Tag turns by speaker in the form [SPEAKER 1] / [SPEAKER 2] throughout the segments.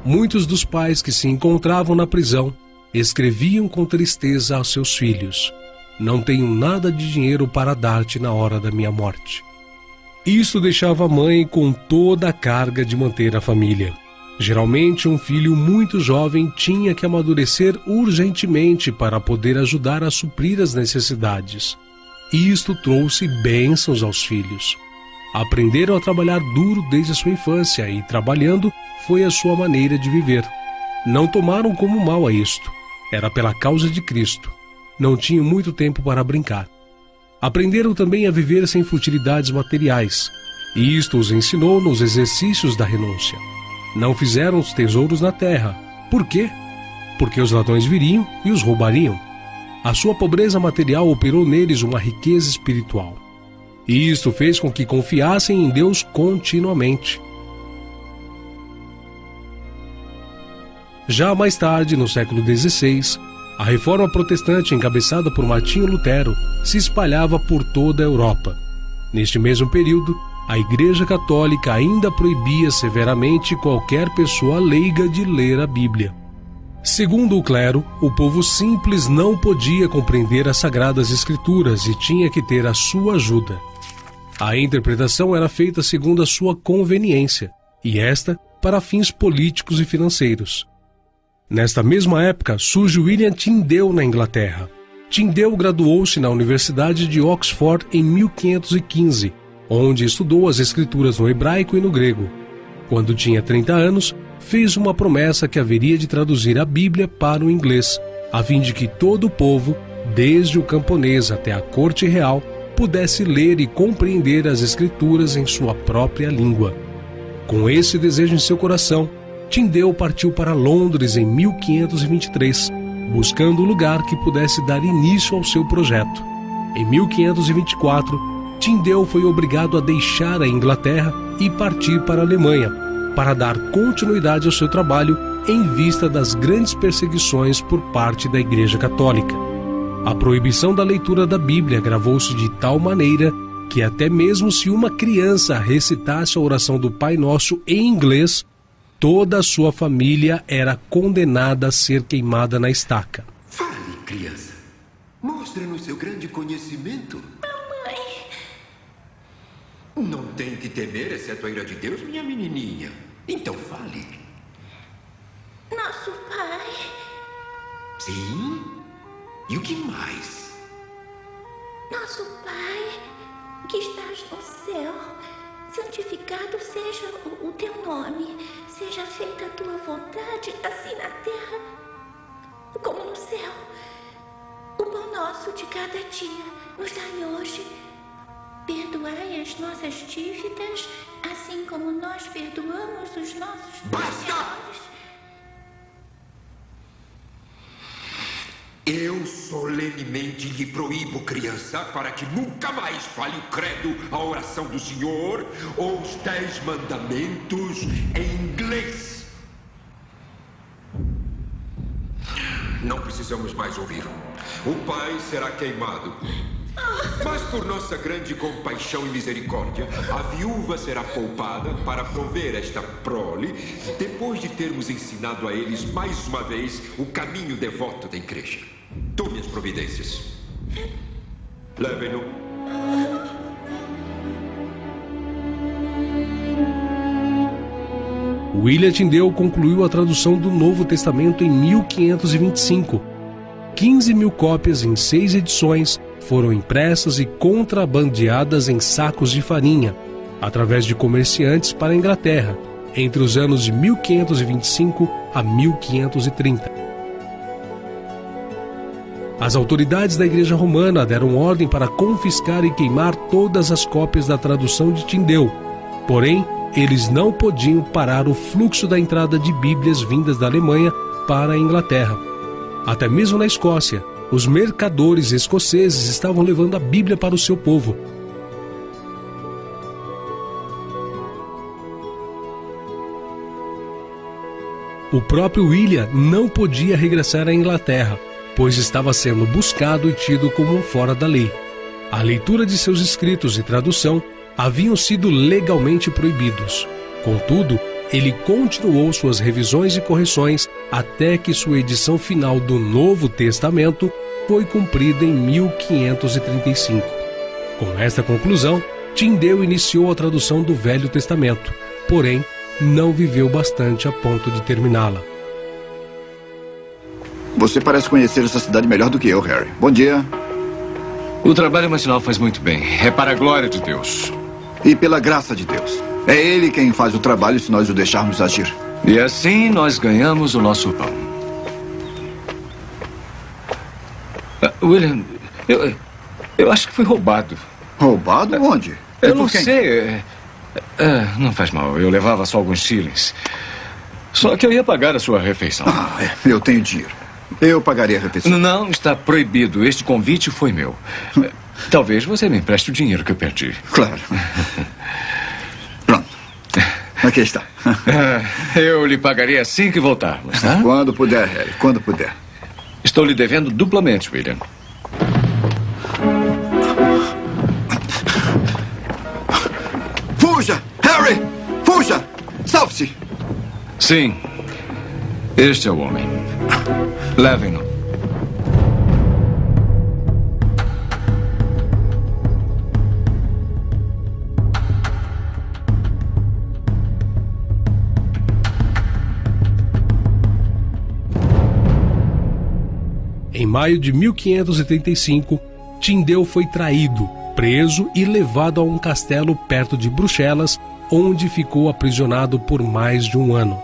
[SPEAKER 1] Muitos dos pais que se encontravam na prisão escreviam com tristeza aos seus filhos: não tenho nada de dinheiro para dar-te na hora da minha morte. Isso deixava a mãe com toda a carga de manter a família. Geralmente, um filho muito jovem tinha que amadurecer urgentemente para poder ajudar a suprir as necessidades. E isto trouxe bênçãos aos filhos. Aprenderam a trabalhar duro desde a sua infância e, trabalhando, foi a sua maneira de viver. Não tomaram como mal a isto. Era pela causa de Cristo. Não tinham muito tempo para brincar. Aprenderam também a viver sem futilidades materiais. E isto os ensinou nos exercícios da renúncia. Não fizeram os tesouros na terra. Por quê? Porque os ladrões viriam e os roubariam. A sua pobreza material operou neles uma riqueza espiritual. E isto fez com que confiassem em Deus continuamente. Já mais tarde, no século XVI, a reforma protestante encabeçada por Martinho Lutero se espalhava por toda a Europa. Neste mesmo período, a Igreja Católica ainda proibia severamente qualquer pessoa leiga de ler a Bíblia. Segundo o clero, o povo simples não podia compreender as Sagradas Escrituras e tinha que ter a sua ajuda. A interpretação era feita segundo a sua conveniência, e esta para fins políticos e financeiros. Nesta mesma época, surge William Tyndale na Inglaterra. Tyndale graduou-se na Universidade de Oxford em 1515, onde estudou as escrituras no hebraico e no grego. Quando tinha 30 anos, fez uma promessa que haveria de traduzir a Bíblia para o inglês, a fim de que todo o povo, desde o camponês até a corte real, pudesse ler e compreender as escrituras em sua própria língua. Com esse desejo em seu coração, Tyndale partiu para Londres em 1523, buscando o lugar que pudesse dar início ao seu projeto. Em 1524, Tyndale foi obrigado a deixar a Inglaterra e partir para a Alemanha, para dar continuidade ao seu trabalho em vista das grandes perseguições por parte da Igreja Católica. A proibição da leitura da Bíblia agravou-se de tal maneira que até mesmo se uma criança recitasse a oração do Pai Nosso em inglês, toda a sua família era condenada a ser queimada na estaca.
[SPEAKER 2] Fale, criança. Mostre-nos seu grande conhecimento.
[SPEAKER 3] Mamãe.
[SPEAKER 2] Não tem que temer, exceto a ira de Deus, minha menininha. Então fale.
[SPEAKER 3] Nosso Pai.
[SPEAKER 2] Sim? E o que mais?
[SPEAKER 3] Nosso Pai, que estás no céu, santificado seja o teu nome. Seja feita a tua vontade, assim na terra como no céu. O pão nosso de cada dia nos dai hoje. Perdoai as nossas dívidas, assim como nós perdoamos os nossos devedores.
[SPEAKER 2] Eu solenemente lhe proíbo, criança, para que nunca mais fale o credo, a oração do Senhor ou os 10 mandamentos em inglês. Não precisamos mais ouvir. O pai será queimado. Mas por nossa grande compaixão e misericórdia, a viúva será poupada para prover esta prole, depois de termos ensinado a eles mais uma vez o caminho devoto da igreja. Tome as providências. Levem-no.
[SPEAKER 1] William Tyndale concluiu a tradução do Novo Testamento em 1525. 15.000 cópias em 6 edições foram impressas e contrabandeadas em sacos de farinha, através de comerciantes para a Inglaterra, entre os anos de 1525 a 1530. As autoridades da Igreja Romana deram ordem para confiscar e queimar todas as cópias da tradução de Tyndale. Porém, eles não podiam parar o fluxo da entrada de Bíblias vindas da Alemanha para a Inglaterra. Até mesmo na Escócia, os mercadores escoceses estavam levando a Bíblia para o seu povo. O próprio William não podia regressar à Inglaterra, pois estava sendo buscado e tido como um fora da lei. A leitura de seus escritos e tradução haviam sido legalmente proibidos. Contudo, ele continuou suas revisões e correções até que sua edição final do Novo Testamento foi cumprida em 1535. Com esta conclusão, Tyndale iniciou a tradução do Velho Testamento, porém, não viveu bastante a ponto de terminá-la.
[SPEAKER 4] Você parece conhecer essa cidade melhor do que eu, Harry. Bom dia.
[SPEAKER 5] O trabalho matinal faz muito bem. É para a glória de Deus.
[SPEAKER 4] E pela graça de Deus. É Ele quem faz o trabalho se nós o deixarmos agir.
[SPEAKER 5] E assim nós ganhamos o nosso pão. William, eu acho que fui roubado.
[SPEAKER 4] Roubado? Onde?
[SPEAKER 5] Eu não sei. Não faz mal. Eu levava só alguns shillings. Só que eu ia pagar a sua refeição.
[SPEAKER 4] Eu tenho dinheiro. Eu pagarei a refeição.
[SPEAKER 5] Não, está proibido. Este convite foi meu. Talvez você me empreste o dinheiro que eu perdi.
[SPEAKER 4] Claro. Pronto. Aqui está.
[SPEAKER 5] Eu lhe pagarei assim que voltarmos, tá?
[SPEAKER 4] Quando puder, Harry. Quando puder.
[SPEAKER 5] Estou lhe devendo duplamente, William.
[SPEAKER 4] Fuja! Harry! Fuja! Salve-se!
[SPEAKER 5] Sim. Este é o homem. Levem-no.
[SPEAKER 1] Em maio de 1535, Tyndale foi traído, preso e levado a um castelo perto de Bruxelas, onde ficou aprisionado por mais de um ano.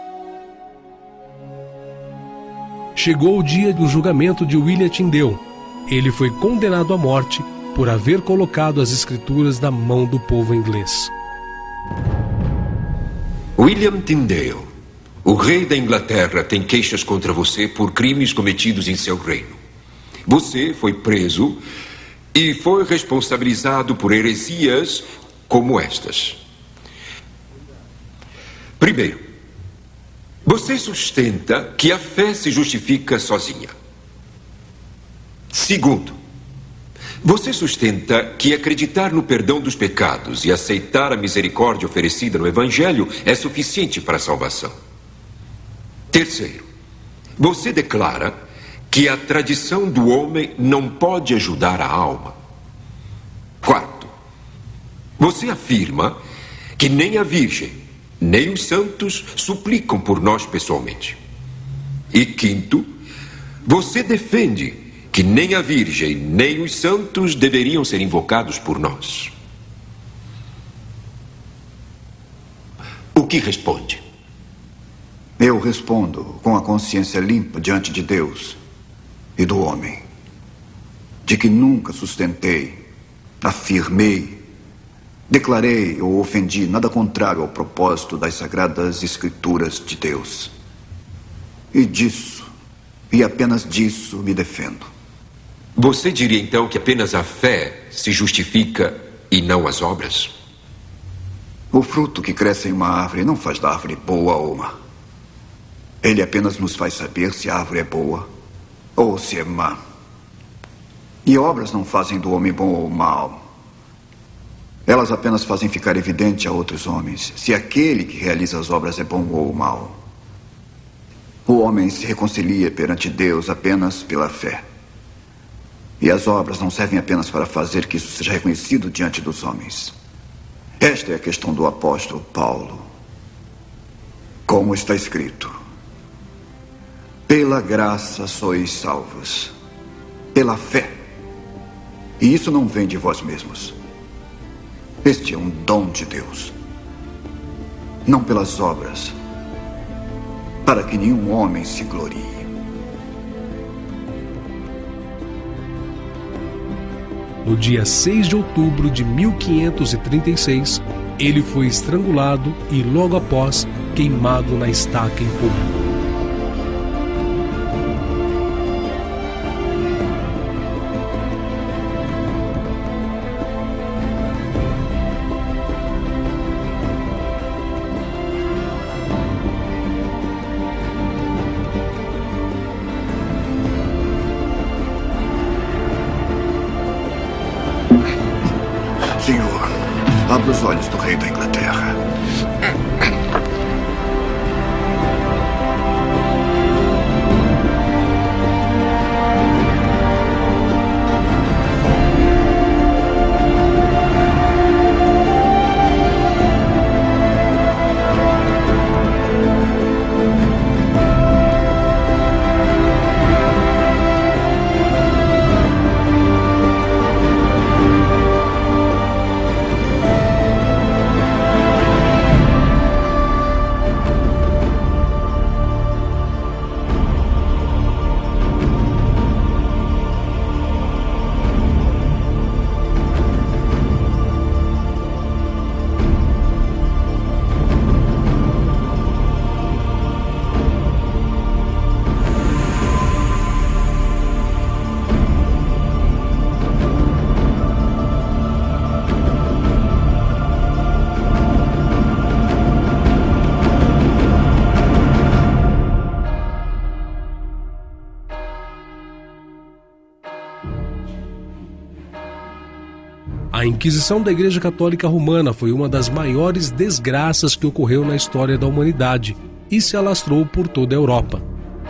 [SPEAKER 1] Chegou o dia do julgamento de William Tyndale. Ele foi condenado à morte por haver colocado as escrituras na mão do povo inglês.
[SPEAKER 2] William Tyndale, o rei da Inglaterra tem queixas contra você por crimes cometidos em seu reino. Você foi preso e foi responsabilizado por heresias como estas. Primeiro, você sustenta que a fé se justifica sozinha. Segundo, você sustenta que acreditar no perdão dos pecados e aceitar a misericórdia oferecida no Evangelho é suficiente para a salvação. Terceiro, você declara que a tradição do homem não pode ajudar a alma. Quarto, você afirma que nem a Virgem nem os santos suplicam por nós pessoalmente. E quinto, você defende que nem a Virgem nem os santos deveriam ser invocados por nós. O que responde?
[SPEAKER 4] Eu respondo com a consciência limpa diante de Deus e do homem, de que nunca sustentei, afirmei, declarei ou ofendi nada contrário ao propósito das Sagradas Escrituras de Deus. E disso, e apenas disso, me defendo.
[SPEAKER 2] Você diria então que apenas a fé se justifica e não as obras?
[SPEAKER 4] O fruto que cresce em uma árvore não faz da árvore boa ou má. Ele apenas nos faz saber se a árvore é boa ou se é má. E obras não fazem do homem bom ou mau. Elas apenas fazem ficar evidente a outros homens se aquele que realiza as obras é bom ou mau. O homem se reconcilia perante Deus apenas pela fé. E as obras não servem apenas para fazer que isso seja reconhecido diante dos homens. Esta é a questão do apóstolo Paulo. Como está escrito: pela graça sois salvos, pela fé. E isso não vem de vós mesmos. Este é um dom de Deus, não pelas obras, para que nenhum homem se glorie.
[SPEAKER 1] No dia 6 de outubro de 1536, ele foi estrangulado e logo após queimado na estaca em público.
[SPEAKER 4] Senhor, abra os olhos do rei da Inglaterra.
[SPEAKER 1] Inquisição da Igreja Católica Romana foi uma das maiores desgraças que ocorreu na história da humanidade e se alastrou por toda a Europa.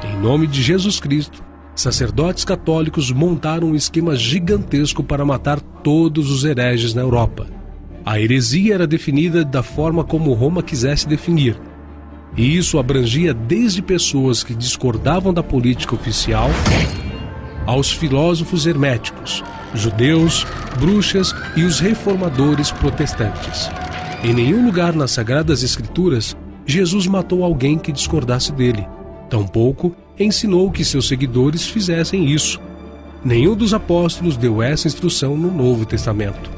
[SPEAKER 1] Em nome de Jesus Cristo, sacerdotes católicos montaram um esquema gigantesco para matar todos os hereges na Europa. A heresia era definida da forma como Roma quisesse definir, e isso abrangia desde pessoas que discordavam da política oficial aos filósofos herméticos, judeus, bruxas e os reformadores protestantes. Em nenhum lugar nas Sagradas Escrituras, Jesus matou alguém que discordasse dele. Tampouco ensinou que seus seguidores fizessem isso. Nenhum dos apóstolos deu essa instrução no Novo Testamento.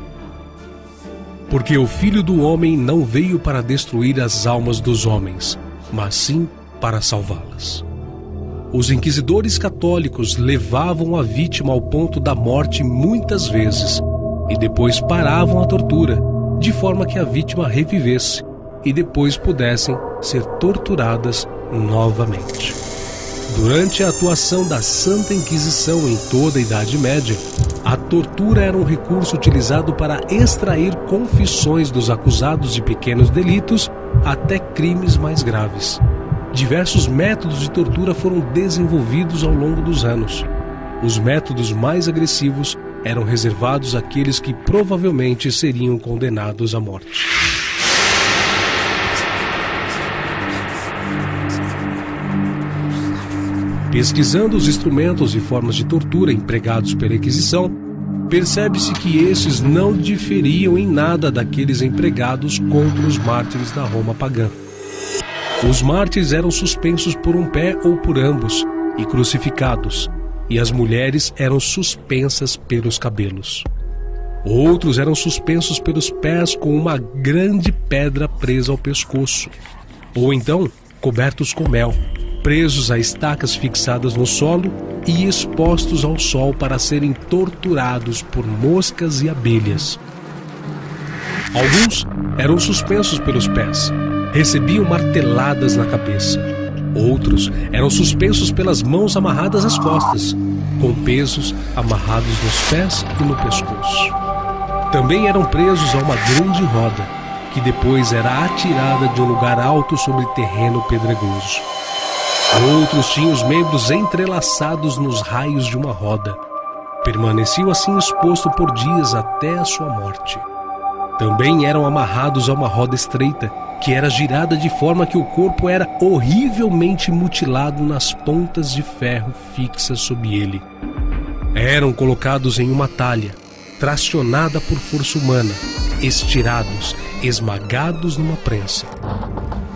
[SPEAKER 1] Porque o Filho do Homem não veio para destruir as almas dos homens, mas sim para salvá-las. Os inquisidores católicos levavam a vítima ao ponto da morte muitas vezes e depois paravam a tortura, de forma que a vítima revivesse e depois pudessem ser torturadas novamente. Durante a atuação da Santa Inquisição em toda a Idade Média, a tortura era um recurso utilizado para extrair confissões dos acusados de pequenos delitos até crimes mais graves. Diversos métodos de tortura foram desenvolvidos ao longo dos anos. Os métodos mais agressivos eram reservados àqueles que provavelmente seriam condenados à morte. Pesquisando os instrumentos e formas de tortura empregados pela Inquisição, percebe-se que estes não diferiam em nada daqueles empregados contra os mártires da Roma pagã. Os mártires eram suspensos por um pé ou por ambos e crucificados, e as mulheres eram suspensas pelos cabelos. Outros eram suspensos pelos pés com uma grande pedra presa ao pescoço, ou então cobertos com mel, presos a estacas fixadas no solo e expostos ao sol para serem torturados por moscas e abelhas. Alguns eram suspensos pelos pés, recebiam marteladas na cabeça. Outros eram suspensos pelas mãos amarradas às costas, com pesos amarrados nos pés e no pescoço. Também eram presos a uma grande roda, que depois era atirada de um lugar alto sobre terreno pedregoso. Outros tinham os membros entrelaçados nos raios de uma roda. Permaneciam assim exposto por dias até a sua morte. Também eram amarrados a uma roda estreita, que era girada de forma que o corpo era horrivelmente mutilado nas pontas de ferro fixas sob ele. Eram colocados em uma talha, tracionada por força humana, estirados, esmagados numa prensa.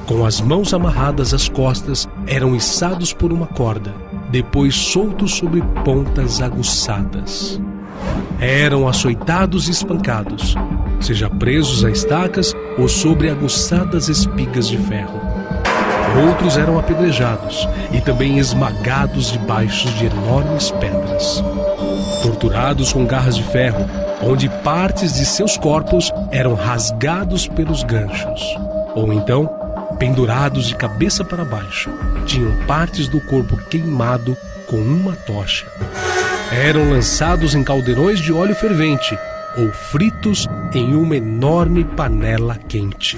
[SPEAKER 1] Com as mãos amarradas às costas, eram içados por uma corda, depois soltos sobre pontas aguçadas. Eram açoitados e espancados, seja presos a estacas ou sobre aguçadas espigas de ferro. Outros eram apedrejados e também esmagados debaixo de enormes pedras. Torturados com garras de ferro, onde partes de seus corpos eram rasgados pelos ganchos. Ou então, pendurados de cabeça para baixo, tinham partes do corpo queimado com uma tocha. Eram lançados em caldeirões de óleo fervente ou fritos em uma enorme panela quente.